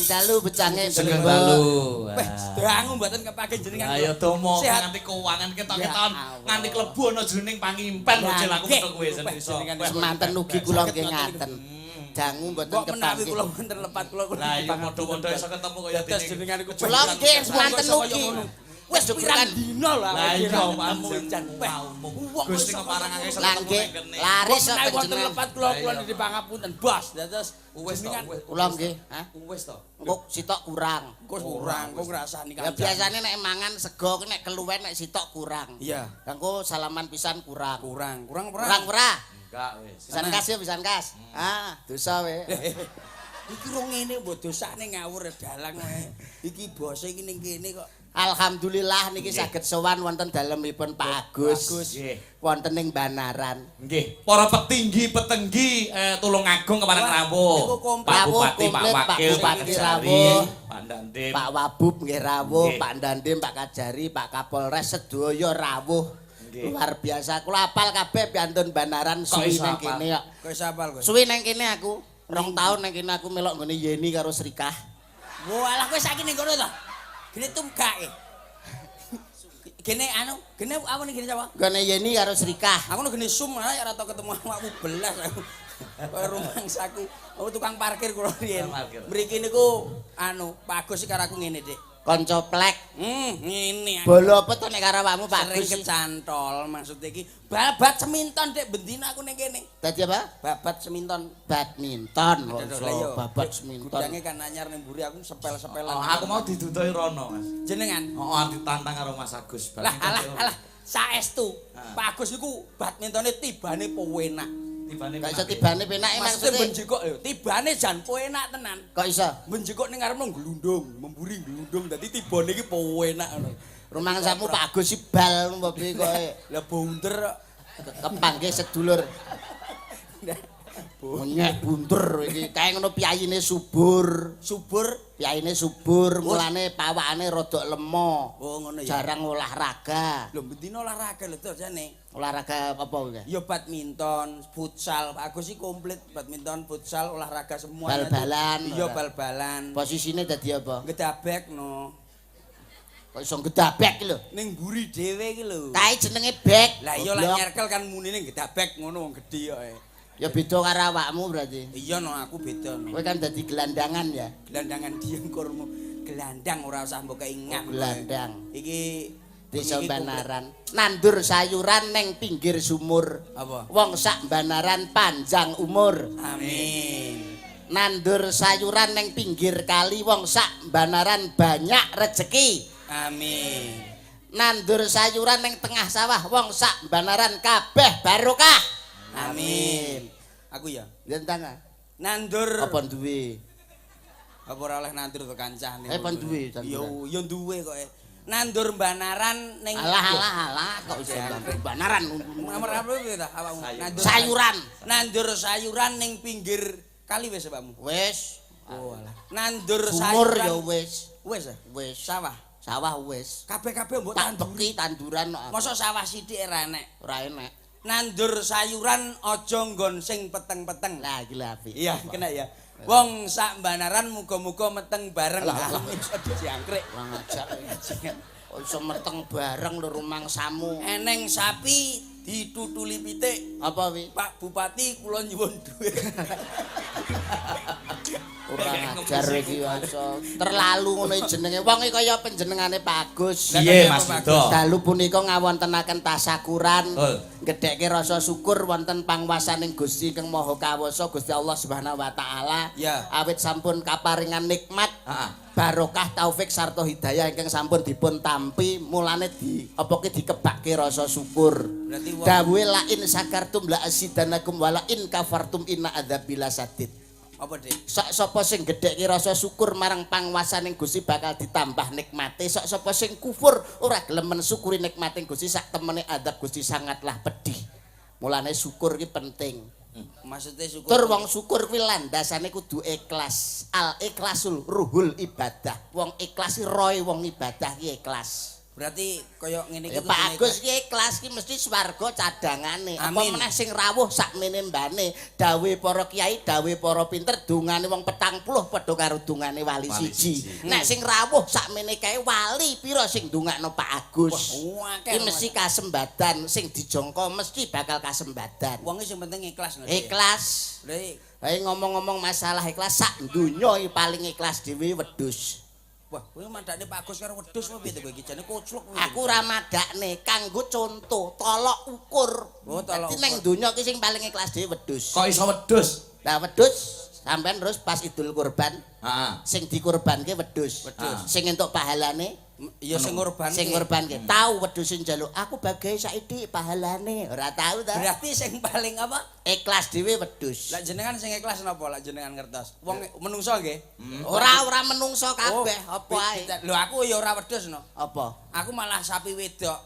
dalu becange jeneng dalu. Dangu mboten kepake jenengan. Ayo domo Sehat. nganti keuangan ketok-keton nganti klebu ana jroning pangimpen lho jel aku metu kowe iso. Semanten ugi kula nggih ngaten. Dangu mboten Kok menawi kepake. kula wonten lepat kula. Lah iya padha-padha iso ketemu kaya Dados dene. jenengan iku Kula nggih semanten ugi. Wis pirang dina lah. Lah iya pancen Gusti keparangake iso Lah ketemu nggih ning kene. laris Kok menawi wonten panjenengan. lepat kula niki pangapunten, Bos. Dados Wis to. Kula nggih, hah? Wis to. Engko sitok kurang. kok kurang, kok ngrasani Ya kancan. biasane nek mangan sego nek keluwen nek sitok kurang. Iya, Engko salaman pisan kurang. kurang Kurang ora? Enggak wis. Pisan kas ya pisan kas. Ah, dosa we. Iki rong ngene mbok dosane ngawur dalang wae. Iki bose iki ning kene kok. Alhamdulillah niki saged sowan wonten dalemipun Pak Agus. Nggih. Wonten ing Banaran. Nggih, para petinggi Tulung Agung kepareng rawuh. Niku komplit. Pak Bupati, Pak Komplit, Pak Wakil, Pak Bupati Kajari, rawuh. Pak Dandim. Pak Wabub nggih rawuh, Nggih. Pak Dandim, Pak Kajari, Pak Kapolres sedaya rawuh. Nggih. Luar biasa. Kula apal kabeh piantun Banaran Kok suwi iso nang apal? kene kok. Kok sapal kok. Suwi nang kene aku. 2 tahun nang kene aku melok nggone Yeni karo Srikah. Walah kowe saiki ning kono to. Gene tumgake. Gene gene apa ning gene sapa? Nggone Yeni karo Srikah. Aku gene sum malah ya ora tau ketemu awakmu belas aku. Kaya rumangsaku. Oh tukang parkir kula riyen. Parkir. Mriki niku Pak Agus iki karo aku ngene, Dik. Kanca plek. Ngene aku. Bolo apa to nek karo awakmu Pak Sering Agus? kecantol maksud iki. Babat seminton, Dik, bendina aku ning kene. Dadi apa? Babat seminton. Badminton. Aduh, Wong lah iya. babat seminton. Gudange kan anyar ning mburi aku sepel-sepelan. Oh, aku mau didudohi Rono, Mas. jenengan. Oh, ditantang karo Mas Agus. Lah alah saestu. Ah. Pak Agus niku badmintone tibane penak. Tibane Kok iso tibane penake Maksudnya maksudnya? benjikok lho, tibane jan penak tenan. Kok iso? Benjikok ning ngarepno glundung, memburi glundung dadi tibane iki penak ngono. Rumangsamu Pak Agus si bal mbok piye kowe? Lah bunder Kepangge sedulur. Menyek bunter iki kae ngono piyayine subur. Piyayine subur, mulane pawakane rada lemo. Oh ngono ya. Jarang olahraga. Lho bendina olahraga lho to jane. Olahraga apa kuwi? Ya badminton, futsal. Pak Agus iki komplit badminton, futsal, olahraga semua. Bal-balan. Iya bal-balan. Posisine dadi apa? Gedabek no. Kok iso gedabek lho. Ning mburi dhewe iki lho. Kae jenenge bek. Lah iya lah nyerkel kan munine gedabek ngono wong gedhe kok. Ya beda karo awakmu berarti. Iya no aku beda no. Kowe kan dadi gelandangan ya. Gelandangan dieng kurmu. Gelandang ora usah mbok ingat. Gelandang. Iki Desa iki Banaran. Nandur sayuran neng pinggir sumur. Apa? Wong sak Banaran panjang umur. Amin. Nandur sayuran neng pinggir kali wong sak Banaran banyak rezeki. Amin. Nandur sayuran neng tengah sawah wong sak Banaran kabeh barokah. Amin. Aku ya. Lentang Nandur apa duwe? apa ora oleh nandur to kancane. Apa duwe? Yo duwe kok. Nandur Banaran ning Alah kok iso Banaran. Nomor apa ta awakmu? Nandur Sayuran. Nandur sayuran ning pinggir kali wis awakmu. Wis. Oh alah. Nandur Sumur sayuran. ya wis. Wis ya? Wis. Sawah. Sawah wis. Kabeh-kabeh mbok Tak tanduri. beki tanduran kok. Mosok sawah sithik ora enek. Ora enek. Nandur sayuran aja nggon sing peteng-peteng. Lah iki lho apik. Iya, kena ya. Wong sak Banaran muga-muga meteng bareng. Lah. Iso dijangkrik. Kurang ajar. Kok iso meteng bareng lho rumangsamu. Eneng sapi ditutuli pitik. Apa wi? Pak Bupati kula nyuwun dhuwit. Ora ajar iki waso. Terlalu ngono jenenge. Wong iki kaya panjenengane Pak Agus. Piye Mas Yudo? Dalu punika ngawontenaken tasakuran. Betul. Gedhekke rasa syukur wonten pangwasaning Gusti Kang Maha Kawasa Gusti Allah Subhanahu wa taala. Ya. Awit sampun kaparingan nikmat. Heeh. Barokah taufik sarta hidayah ingkang sampun dipun tampi mulane dikebakke rasa syukur. Berarti wong Dawuhe la in sakartum la asidanakum wala in kafartum inna adzabila sadid. apa Dik? Sok sapa sing gedhekke rasa syukur marang pangwasaning Gusti bakal ditambah nikmate. Sok sapa sing kufur ora gelem mensyukuri nikmating Gusti sak temene adab Gusti sangatlah pedih. Mulane syukur iki penting. Maksudnya syukur. Tur wong syukur kuwi landasane kudu ikhlas. Al ikhlasul ruhul ibadah. Wong ikhlas iki roe wong ibadah iki ikhlas. Berarti kaya ngene Ya iki Pak Agus ki ikhlas ki mesti swarga cadangane. Apa meneh sing rawuh sakmene mbane, dawuhe para kiai, dawuhe para pinter, dungane wong 40 padha karo dungane wali siji. Nek sing rawuh sakmene kae wali pira sing ndongakno Pak Agus. Ki mesti kasembadan sing dijangka mesti bakal kasembadan. Wong sing penting ikhlas ngono. Ikhlas. Hae ngomong-ngomong masalah ikhlas sak donya paling ikhlas dhewe wedhus. Wah, kowe mandakne Pak Agus karo wedhus apa piye to kowe iki jane kocluk kowe. Aku ora madakne kanggo conto, tolok ukur. Oh, tolok ukur. Ning donya ki sing paling ikhlas dhewe wedhus. Kok iso wedhus? Lah wedhus sampean terus pas Idul Kurban, Heeh. sing dikurbanke wedhus. Sing entuk pahalane Ya sing ngurbanke. sing ngurbanke. Tahu wedhus sing njaluk, aku bagai saiki pahalane. Ora tahu ta? Berarti sing paling apa? Ikhlas dhewe wedhus. Lah jenengan sing ikhlas napa? Lah jenengan ngertos. Wong menungso nggih. Ora menungso kabeh, apa ae. Lho aku ya ora wedhus no. Apa? Aku malah sapi wedok.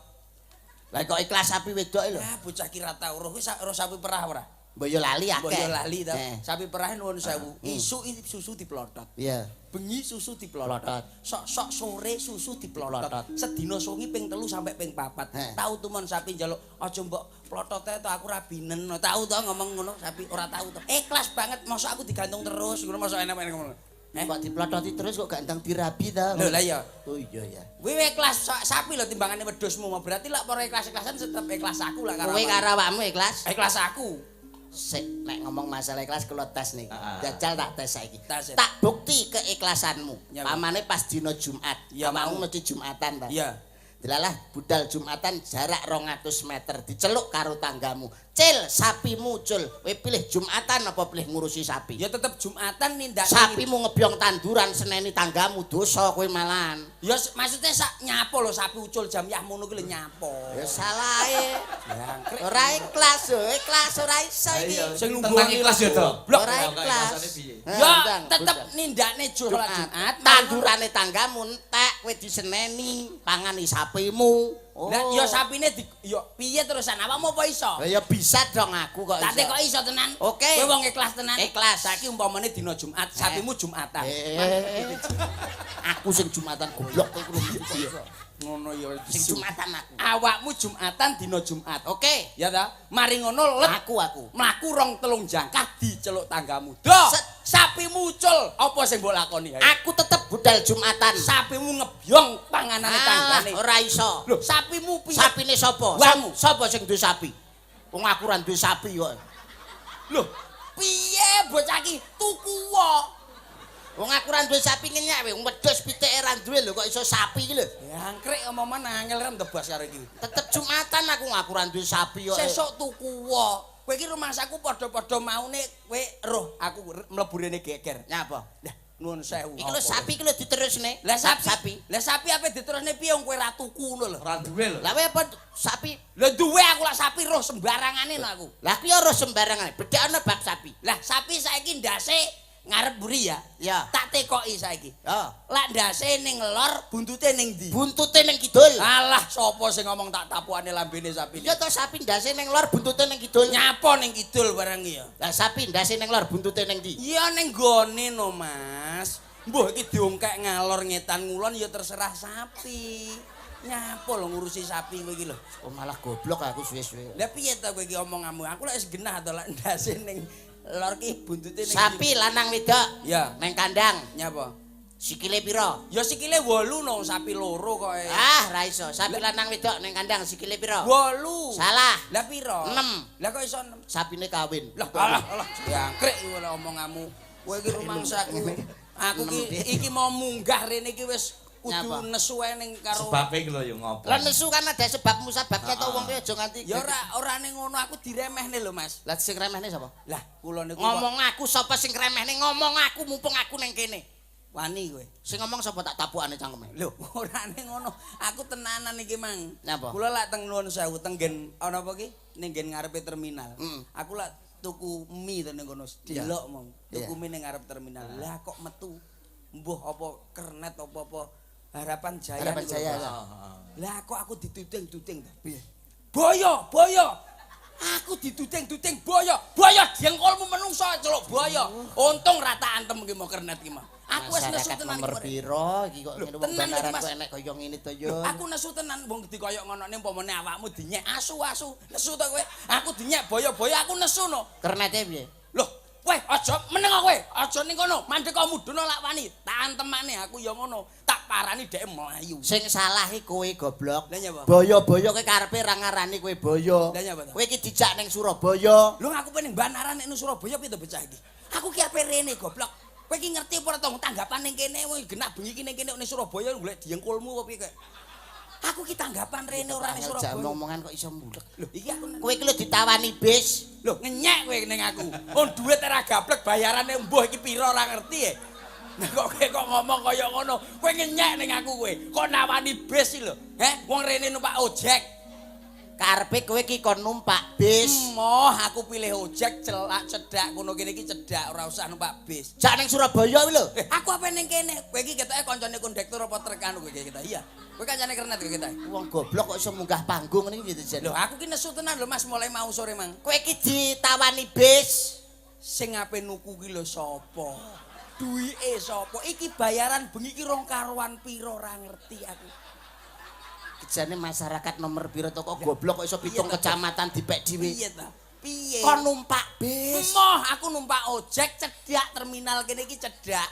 Lah kok ikhlas sapi wedoke lho. Ya bocah ki ra tau roh roh sapi perah ora? Mbok yo lali Mbok akeh. yo lali ta. Eh. Sapi perah nuwun sewu. Isuk susu diplotot. Iya. Bengi susu diplotot. Sok-sok sore susu diplotot. Plotot. Sedina sungi ping 3 sampai ping 4. Tahu tumen sapi njaluk aja mbok plotote to aku rabinen. Tahu to ngomong ngono sapi ora tahu to. Ikhlas banget mosok aku digantung terus ngono mosok enak-enak ngono. Kok diplototi terus kok gak ndang dirabi ta? Lho lah ya. Oh iya ya. Kowe ikhlas sapi lho timbangane wedhusmu. Berarti lak para ikhlas-ikhlasan tetep ikhlas aku lah karo. Kowe karo awakmu ikhlas? Ikhlas aku. Sik nek ngomong masalah ikhlas kula tes nih. Jajal tak tes saiki. Tes. Tak bukti keikhlasanmu. Ya, Pamane pas dina Jumat. Ya, Awakmu mau. mesti Jumatan ta? Iya. Delalah budal Jumatan jarak 200 meter diceluk karo tanggamu. Cil, sapimu cul. Kowe pilih Jumatan apa pilih ngurusi sapi? Ya tetep Jumatan nindak. Sapimu ngebyong tanduran seneni tanggamu dosa kowe malahan. Ya maksudnya nyapo lho sapi ucul jam yah ngono ki lho nyapo. Ya salahe. Ora ikhlas lho, ikhlas ora iso iki. Sing Tentang ikhlas ya to. Ora ikhlas. Ya tetep nindakne Jumat. Tandurane tanggamu entek kowe diseneni pangani sapimu. Lah ya sapine ya piye terusan awakmu apa iso? Lah ya bisa dong aku kok iso. Tate kok iso tenan? Oke. Kowe wong ikhlas tenan. Ikhlas. Saiki umpamane dina Jumat, sapimu Jumatan. Aku sing Jumatan goblok kowe iso. Ngono ya Sing Jumatan aku. Awakmu Jumatan dina Jumat. Oke. Ya ta? Mari ngono let Aku. mlaku 2-3 jangkah diceluk tanggamu. Do, sapimu ucul, apa sing mbok lakoni? Aku tetep budal Jumatan. Sapimu ngebyong panganane tanggane. Ora iso. Lho, sapimu piye? Sapine sapa? Wamu. Sapa sing duwe sapi? Wong aku ora duwe sapi kok. Lho, piye bocah iki tuku wae? Wong aku ora duwe sapi ngenyak wae, wedhus pitike ora duwe lho kok iso sapi iki lho. Angkrek omongan angel rem tebas karo iki. Tetep Jumatan aku ora duwe sapi kok. Sesuk tuku wae. Kowe iki rumahku padha-padha maune kowe roh aku mlebu rene geger. Nyapa? Lah, nuwun sewu. Iki lho sapi iki lho diterusne. Lah sapi. Lah sapi ape diterusne piye wong kowe ra tuku ngono lho. Ora duwe lho. Lah kowe apa sapi? Lah duwe aku lak sapi roh sembarangane lho aku. Lah ki ora sembarangan. Bedakno bab sapi. Lah sapi saiki ndase ngarep buri ya. Ya. Tak tekoki saiki. Ya. Lak ndase ning lor, buntute ning ndi? Buntute ning kidul. Alah, sapa sing ngomong tak tapukane lambene sapi? Ya to sapi ndase ning lor, buntute ning kidul. Nyapa ning kidul barang ya. Lah sapi ndase ning lor, buntute ning ndi? Ya ning gone no, Mas. Mbah iki diongkek ngalor ngetan ngulon ya terserah sapi. Nyapa lho ngurusi sapi kowe iki lho. Oh malah goblok aku suwe-suwe. Lah piye ta kowe iki omonganmu? Aku lek wis genah to lek ndase ning lor ki buntute ning Sapi lanang wedok. Ya. Ning kandang. Nyapa? Sikile pira? Ya sikile 8 no, sapi loro kok. Ah, ra iso. Sapi lanang wedok ning kandang sikile pira? 8. Salah. Lah pira? 6. Lah kok iso 6? Sapine kawin. Lah alah, jangkrik iki lho omonganmu. Kowe iki rumangsaku. Aku iki mau munggah rene iki wis kudu nesu ae ning karo. Sebabe iki lho ya ngopo. Lah nesu kan ada sebab musababnya to wong kuwi aja nganti. Ya ora ning ngono aku diremehne lho, Mas. Lah sing remehne sapa? Lah kula niku Ngomong aku sapa sing remehne ngomong aku mumpung aku ning kene. wani kowe. Sing ngomong sapa tak tapukane cangkeme. Lho, ora ning ngono. Aku tenanan iki, Mang. Napa? Kula lak teng nuwun sewu tenggen ana apa ki? Ning nggen ngarepe terminal. Aku lak tuku mie to ning kono. Delok mong. Tuku mie ning ngarep terminal. Lah kok metu mbuh apa kernet apa-apa Harapan Jaya. Harapan Jaya. Lah kok aku dituding-tuding ta? Piye? Boyo, boyo. Aku dituding-tuding boyo. Boyo jengkolmu menungso celuk boyo. Untung rata antem ki mau kernet ki mah. Aku wis nesu tenan nomor piro iki kok ngene wong tenan, banaran Mas. kok enek kaya ngene to yo. Aku nesu tenan wong dikoyok ngono ning umpamane awakmu dinyek asu-asu. Nesu to kowe. Aku dinyek boyo-boyo aku nesu no. Kernete piye? Loh, kowe aja meneng kowe. Aja ning kono. Mandek kok mudhun lak wani. Tak antemane aku ya ngono. Tak parani dhek mlayu. Sing salah iki kowe goblok. Lah nyapa? Boyo-boyo kowe karepe ra ngarani kowe boyo. Lah nyapa to? Kowe iki dijak ning Surabaya. Lho aku pengen banaran nek Surabaya piye to bocah iki? Aku ki ape rene goblok. Kowe iki ngerti apa ora to tanggapan ning kene genah bengi iki ning kene ning Surabaya golek diengkulmu apa piye kok? Aku ki tanggapan rene ora ning Surabaya. Omongan kok iso mulek. Lho iki aku Kowe iki lho ditawani bis. lho ngenyek kowe ning aku. Wong duit ora gablek bayarane mbuh iki pira ora ngerti ya. Nah kok kowe kok ngomong kaya ngono. Kowe ngenyek ning aku kowe. Kok nawani bis iki lho. Wong rene numpak ojek. Karepe kowe iki kon numpak bis. Moh aku pilih ojek celak cedak ngono kene iki cedak ora usah numpak bis. Jak ning Surabaya kuwi lho. Aku apa ning kene? Kowe iki ketoke kancane kondektur apa trek anu kowe kita. Iya. Kowe kancane kernet kowe kita. Wong goblok kok iso munggah panggung ngene iki jen. Lho aku ki nesu tenan lho Mas mulai mau sore mang. Kowe iki ditawani bis. Sing ape nuku ki lho sapa? Duwike sapa? Iki bayaran bengi ki rong karuan pira ora ngerti aku. Jane masyarakat nomor piro to kok goblok kok iso pitung kecamatan dipek dhewe. Piye ta? Piye? Kon numpak bis. Moh aku numpak ojek cedak terminal kene iki cedak.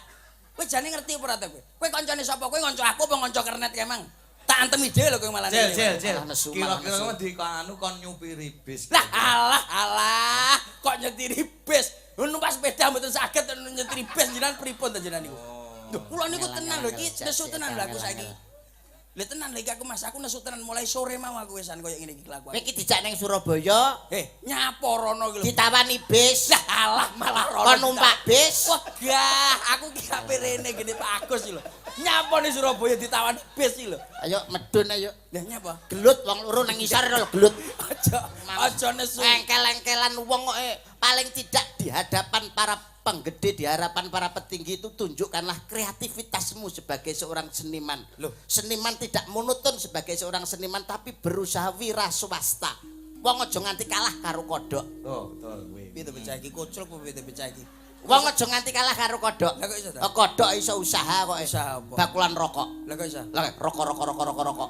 Kowe jane ngerti apa ora ta kowe? Kowe kancane sapa? Kowe kanca aku apa kanca kernet kae mang? Tak antemi dhewe lho kowe malah. Jel. Malah nesu, Kira-kira malah di anu kon nyupiri bis. Lah alah kok nyetiri bis. Numpak sepeda mboten saged nyetiri bis jenengan pripun ta jenengan niku? Lho kula niku tenan lho iki nesu tenan lho aku saiki. Lha tenan lagi aku Mas, aku nesu tenan mulai sore mau aku wisan koyo ngene iki kelakuan. Kowe iki dijak ning Surabaya, Nyaporono iki lho. ditawani bis. Lah alah malah rono. Kon numpak bis. Wah, gah, aku ki ape rene gede Pak Agus iki lho. Nyapa ning Surabaya ditawani bis iki lho. Ayo medun ayo. Lah nyapa? Gelut wong loro nang ngisor lho gelut. Aja nesu. Engkel-engkelan wong kok paling tidak di hadapan para penggede, di hadapan para petinggi itu tunjukkanlah kreativitasmu sebagai seorang seniman. Loh, seniman tidak monoton sebagai seorang seniman tapi berusaha wira swasta. Wong aja nganti kalah karo kodhok. Oh, betul kuwi. Piye to becah iki kocok apa piye to becah iki? Wong aja nganti kalah karo kodhok. Lah kok iso ta? Kodhok iso usaha kok. Usaha apa? Bakulan rokok. Lah kok iso? Lah rokok.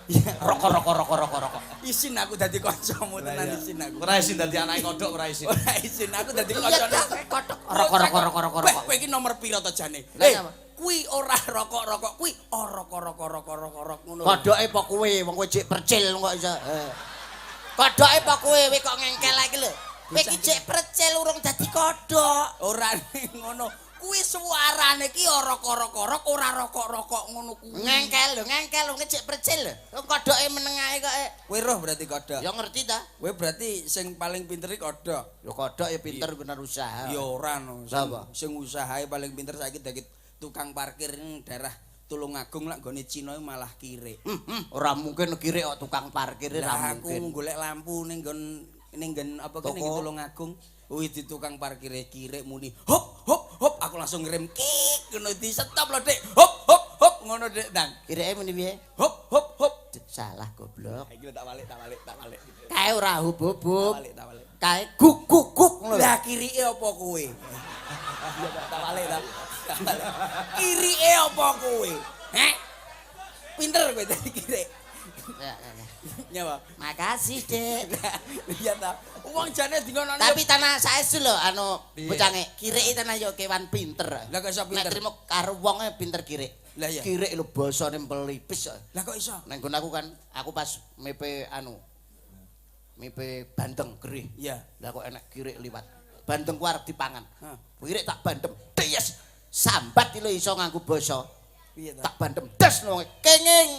Ya, Rokok. Rokok. Isin aku dadi kancamu tenan isin aku. Ora isin dadi anake kodhok ora isin. Ora isin aku dadi kancane. Rokok. Kowe iki nomor piro to jane? Kuwi ora rokok, kuwi rokok ngono. Kodhoke apa kowe? Wong kowe jek percil kok iso. Kodhoke apa kowe kok ngengkel iki lho. Kowe iki jek percil urung dadi kodhok. Ora ngono. Kuwi suarane ki rokok ora rokok ngono kuwi. Ngengkel lho ngejek percil lho. Kodhoke meneng ae kok. Kowe roh berarti kodhok. Ya ngerti ta? Kowe berarti sing paling pinter iki kodhok. Ya kodhok ya pinter bener usaha. Ya ora no. Apa? Sing usahae paling pinter saiki dadi tukang parkir ning daerah Tulungagung lak gone Cina malah kirik. Ora mungkin kirik kok tukang parkir Lah ora aku mungkin. golek lampu ning nggon apa kene iki Tulungagung. Wih di tukang parkir kirik muni hop aku langsung ngerem kik ngono di stop lho Dik. Hop ngono Dik Dang. Kirike muni piye? Hop. Salah goblok. Iki tak balik. Kae ora hub-hub. Tak balik. Kae guk ngono. Lah kirike apa kowe? Iya tak balik. Kirike apa kowe? Pinter kowe dadi kirik. Nyawa. Makasih, Dek. Iya ta. Wong jane dingono. Tapi tanah saestu lho anu bocange kiriki tanah yo kewan pinter. Lah kok iso pinter? Nek trimo karo wonge pinter kirik. Lah iya. Kirik lho basane pelipis. Lah kok iso? Nang nggon aku kan aku pas mepe bandeng gerih. Iya. Lah kok enek kirik liwat. Bandeng ku arep dipangan. Hah. Kirik tak bandem. Des. Sambat lho iso nganggo basa. Piye ta? Tak bandem des lho. Kenging.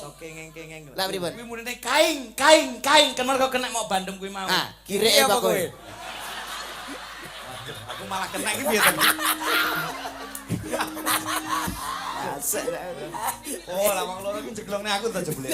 So kengeng. Lah pripun? Kuwi munine kaing. Kenal kok kena mau bandem kuwi mau. Ah, kirike apa kowe? Aku malah kena iki piye to? Oh, lah wong loro iki jeglongne aku ta jebule.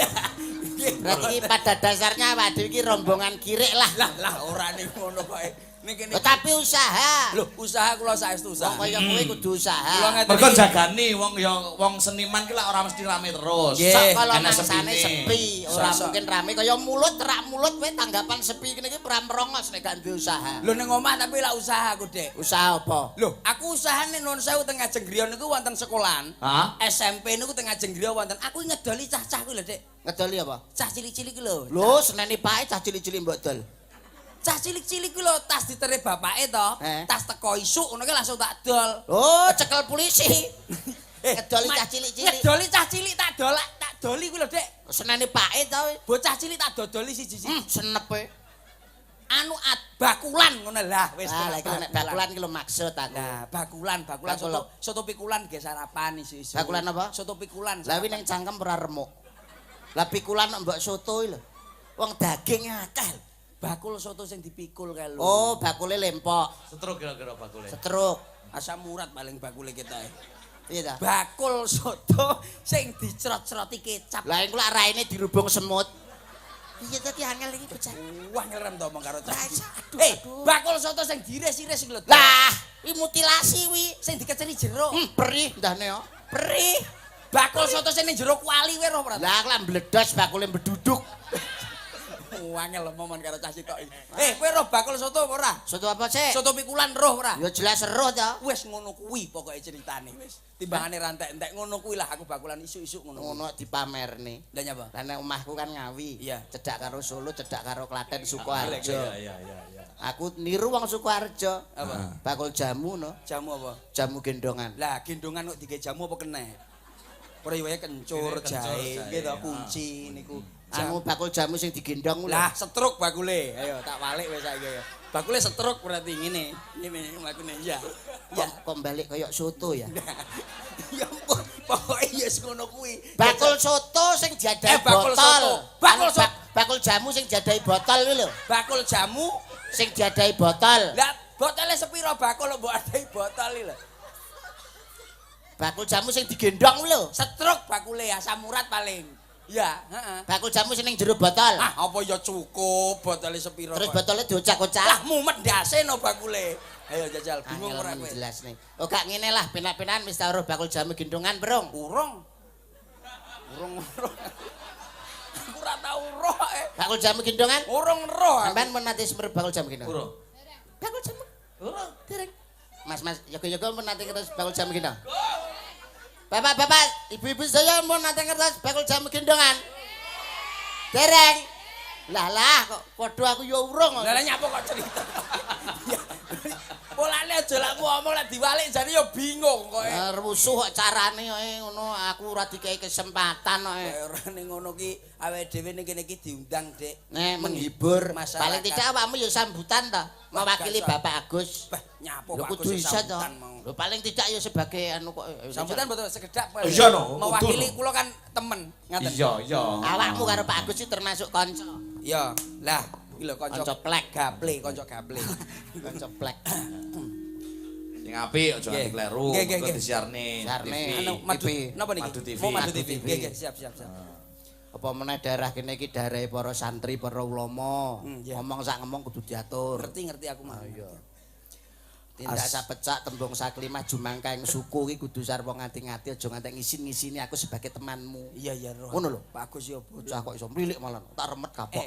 Berarti pada dasarnya Pak Dewi iki rombongan kirik lah. Lah ora ning ngono kok. Ning kene. Tapi usaha. Lho, usaha kula saestu usaha. Wong kaya kowe kudu usaha. Kula ngeten Mergo iki. jagani wong ya wong seniman ki lak ora mesti rame terus. Sok kalau Enak mangsane sepine. sepi, Ora mungkin rame kaya mulut terak mulut kowe tanggapan sepi kene iki ora merongos nek gak duwe usaha. Lho ning omah tapi lak usaha aku, Dek. Usaha apa? Lho, aku usahane nuwun sewu teng Ngajeng Griya niku wonten sekolahan. Hah? SMP niku teng Ngajeng Griya wonten. Aku ngedoli cah-cah kuwi lho, Dek. Ngedoli apa? Cah cilik-cilik kuwi lho. Lho, seneni pae cah cilik-cilik mbok dol. Cah cilik-cilik kuwi lho tas ditere bapake to. Tas teko isuk ngono ki langsung tak dol. Oh, cekel polisi. Ngedoli cah cilik-cilik. Ngedoli cah cilik tak doli kuwi lho, Dek. Seneni pake to. Bocah cilik tak dodoli siji-siji. Senepe. Anu bakulan ngono lah wis. Ah, lek nek bakulan iki lho maksud aku. Nah, bakulan soto pikulan ge sarapan isu-isu. Bakulan apa? Soto pikulan. Lah wi ning cangkem ora remuk. Lah pikulan nek mbok soto lho. Wong daging akeh. Bakul soto sing dipikul kae lho. Oh, bakule lempok. Setruk kira-kira bakule. Setruk. Asam urat paling bakule ketae. Iya ta? Bakul soto sing dicrot-croti kecap. Lah iku lak raine dirubung semut. Iya tadi angel iki bocah. Wah ngerem to omong karo cah. Aduh. Bakul soto sing diiris-iris iki lho. Lah, wi mutilasi wi. Sing dikeceri jero. Perih ndahne yo. Perih. Bakul soto sing ning jero kuali kowe roh, Prat. Lah aku lak mbledos bakule mbeduduk. Angel momon karo cah sitok iki. Kowe roh bakul soto apa ora? Soto apa sih? Soto pikulan roh ora? Ya jelas eruh ta. Wis ngono kuwi pokoke ceritane wis. Timbangane rantek-entek ngono kuwi lah aku bakulan isuk-isuk ngono. Ngono dipamerni. Lah nyapa? Lah nek omahku kan Ngawi. Iya. Cedak karo Solo, cedak karo Klaten, Sukoharjo. Iya. Aku niru wong Sukoharjo. Apa? Bakul jamu no. Jamu apa? Jamu gendongan. Lah gendongan kok dige jamu apa kena? Ora wae kencur, jahe, gitu kunci niku. Anu bakul jamu sing digendong lho. Lah setruk bakule. Ayo tak balik wis saiki ya. Bakule setruk berarti ngene. Ngene lakune ya. Ya Kok balik kaya soto ya. ya pokoke ya ngono kuwi. Bakul soto sing diadahi bakul botol. soto. Bakul Anu, bakul jamu sing diadahi botol kuwi lho. Bakul jamu Sing diadahi botol. lah botolnya sepiro bakul mbok adahi botol iki lho. Bakul jamu sing digendong kuwi lho. Setruk bakule asam urat paling. Ya, heeh. Bakul jamu sing ning jero botol. Ah, apa ya cukup botolnya sepiro. Terus kok. botolnya diocak-ocak. Lah mumet ndase no bakule. Ayo jajal bingung ora kowe. Jelas nih. Oh gak ngene lah penak-penakan wis tau bakul jamu gendongan, Brong. Urung. Aku ora tau roh Bakul jamu gendongan? Urung roh. Sampeyan men nate semer bakul jamu gendongan? Urung. Bakul jamu. Urung. Dereng. Mas, yoga-yoga men nate ngertos bakul jamu gendong. Bapak, ibu-ibu saya mau nate ngertos bakul jamu gendongan. Dereng. Lah kok padha aku ya urung. Lah nyapa kok cerita. Polane aja lak ngomong lek diwalik jane ya bingung kok. Rusuh kok carane kok ngono aku ora dikei kesempatan kok. Ora ning ngono ki awake dhewe ning kene iki diundang, Dik. Nek menghibur masyarakat. paling tidak awakmu ya sambutan to mewakili Bapak Agus. Nyapa Lho Pak kudu Agus iso to. sambutan mau. Lho paling tidak ya sebagai anu kok. Sambutan betul sekedap. Iya no, mewakili betul. kula kan temen, ngaten. Iya. Awakmu karo Pak Agus iki termasuk kanca. Iya, lah iki lho kanca Kanca plek. gaple, kanca gaple. Kanca plek. Sing apik aja nganti kleru. Nggih, nggih, Kok nggih. disiarne. Siarne. TV. Anu madu TV. napa niki? Madu TV. Oh, Madu Madu TV. TV. Nggih, siap. Apa meneh daerah kene iki daerahe para santri, para ulama. Iya. Ngomong sak ngomong kudu diatur. Ngerti aku mah. Iya. Tindak sapecak tembung saklimah jumangka ing suku iki kudu sarwa ngati-ngati aja nganti ngisin-ngisini aku sebagai temanmu. Iya roh. Ngono lho. Pak Agus ya bocah. Bocah kok iso mrilik malah tak remet kapok.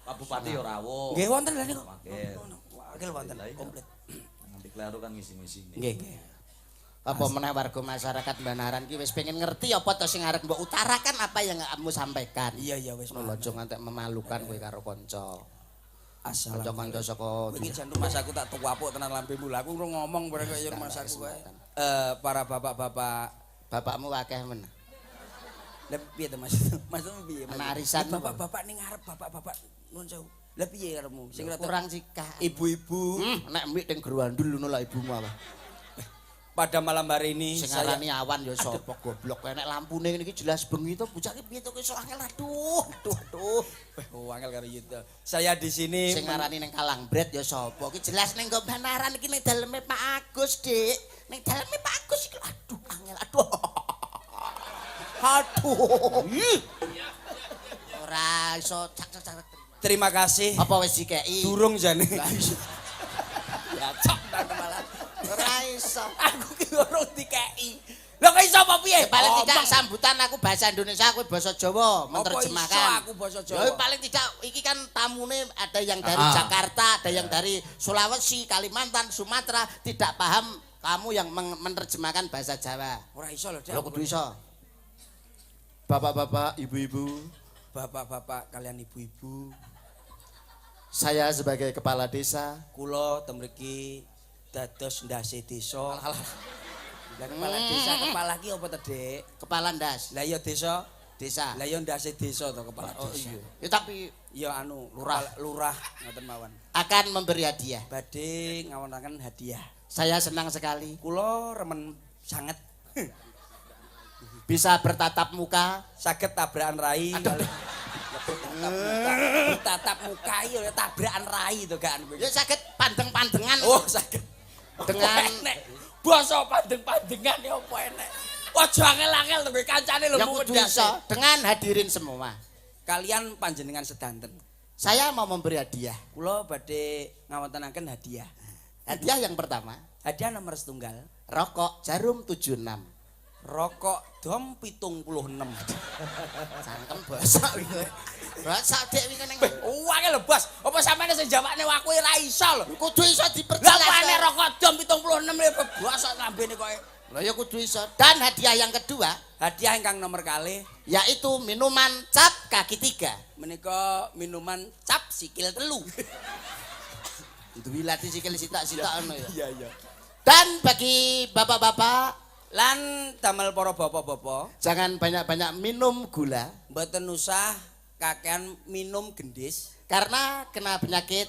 Pak Bupati ya rawuh. Nggih wonten lha niku. Wakil. Wakil wonten komplit. Nganti kleru kan ngisi-ngisine. Nggih. Apa meneh warga masyarakat Banaran ki wis pengen ngerti apa to sing arep mbok utarakan apa yang kamu sampaikan. Iya wis. Lho aja nganti memalukan kowe karo kanca. Asal Kanca-kanca saka iki jan rumah aku tak tuwapuk tenan lampemu. Lah aku ngomong bareng kaya rumah aku kae. Para bapak-bapak, bapakmu akeh men. Lah piye to Mas? Maksudmu piye? Anak arisan. Bapak-bapak ning ngarep bapak-bapak nuwun sewu. Lah piye karepmu? Sing Kurang cikak. ibu-ibu Nek mik ning gerwandul ngono lah ibumu apa. pada malam hari ini Sing saya arani awan ya sapa goblok enek lampune ngene iki jelas bengi to bocah iki piye to iso angel aduh. oh angel karo Yuda. Saya di sini Sing arani ning Kalangbret ya sapa iki jelas ning nggo Banaran iki ning daleme Pak Agus, Dik. Ning daleme Pak Agus iki aduh angel aduh. Ora iso cak. terima kasih. Apa wis dikeki? Durung jane. Ya cok malah. Ora iso. Aku ki urung dikeki. Lho kok iso apa piye? Paling tidak sambutan aku bahasa Indonesia, aku bahasa Jawa, menerjemahkan. Apa iso aku bahasa Jawa? Ya paling tidak iki kan tamune ada yang dari Jakarta, ada yang dari Sulawesi, Kalimantan, Sumatera, tidak paham kamu yang menerjemahkan bahasa Jawa. Ora iso lho, Dek. Lho kudu iso. Bapak-bapak, ibu-ibu, Bapak-bapak kalian ibu-ibu, saya sebagai kepala desa, kula temriki dados ndase desa. Lah kepala ki apa to, Dik? kepala ndas, Lah ya desa. desa. Lah ya ndase desa to kepala desa. Ya tapi Ya anu lurah ngoten mawon. akan memberi hadiah. Badhe ngawonaken hadiah. Saya senang sekali Kula remen sanget bisa bertatap muka. saged tabrakan rai. Bertatap muka ya tabrakan rai to gak anu. Ya sakit pandeng-pandengan Oh, saged. dengan basa pandeng-pandengan ya apa enek. Aja angel-angel to kancane lho yang kudu iso dengan hadirin semua. Kalian panjenengan sedanten. Saya mau memberi hadiah. Kula badhe ngawontenaken hadiah. Hadiah yang pertama, Hadiah nomor setunggal, rokok Jarum 76. rokok dom 76. Cangkem basa iki. Basa dek iki ning. Wah lho Bos, apa sampeyan sing jawabne aku ora iso lho. Kudu iso Lah diperjelas. pane rokok dom 76 lho bos lambene koke. Lah ya kudu iso. Dan hadiah yang kedua Hadiah ingkang nomor kalih yaitu minuman cap kaki 3. menika minuman cap sikil telu. Itu wilati sikil sitak-sitak ngono ya. Iya. Dan bagi bapak-bapak Lan damel para bapak-bapak, jangan banyak-banyak minum gula mboten usah kakean minum gendis. karena kena penyakit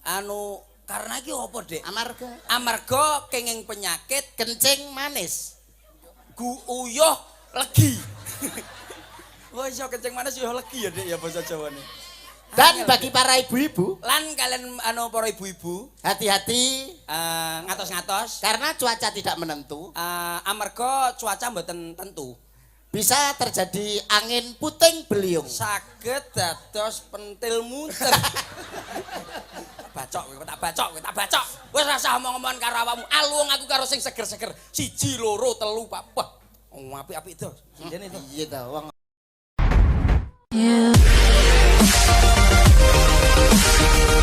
Anu karena iki apa, Dek? amarga, Amarga kenging penyakit kencing manis. uyuh legi. Wah iso kencing manis uyuh legi ya, Dek ya basa Jawane. Dan bagi para ibu-ibu Lan kalian anu para ibu-ibu hati-hati ngatos-ngatos karena cuaca tidak menentu, amarga cuaca mboten tentu. bisa terjadi angin puting beliung. Saged dados pentil munten. Bacok kowe tak bacok. Wis ora usah omong-omongan karo awakmu. Alung aku karo sing seger-seger. 1 2 3 4. Wah, apik-apik to. Jene to. Iya ta, wong You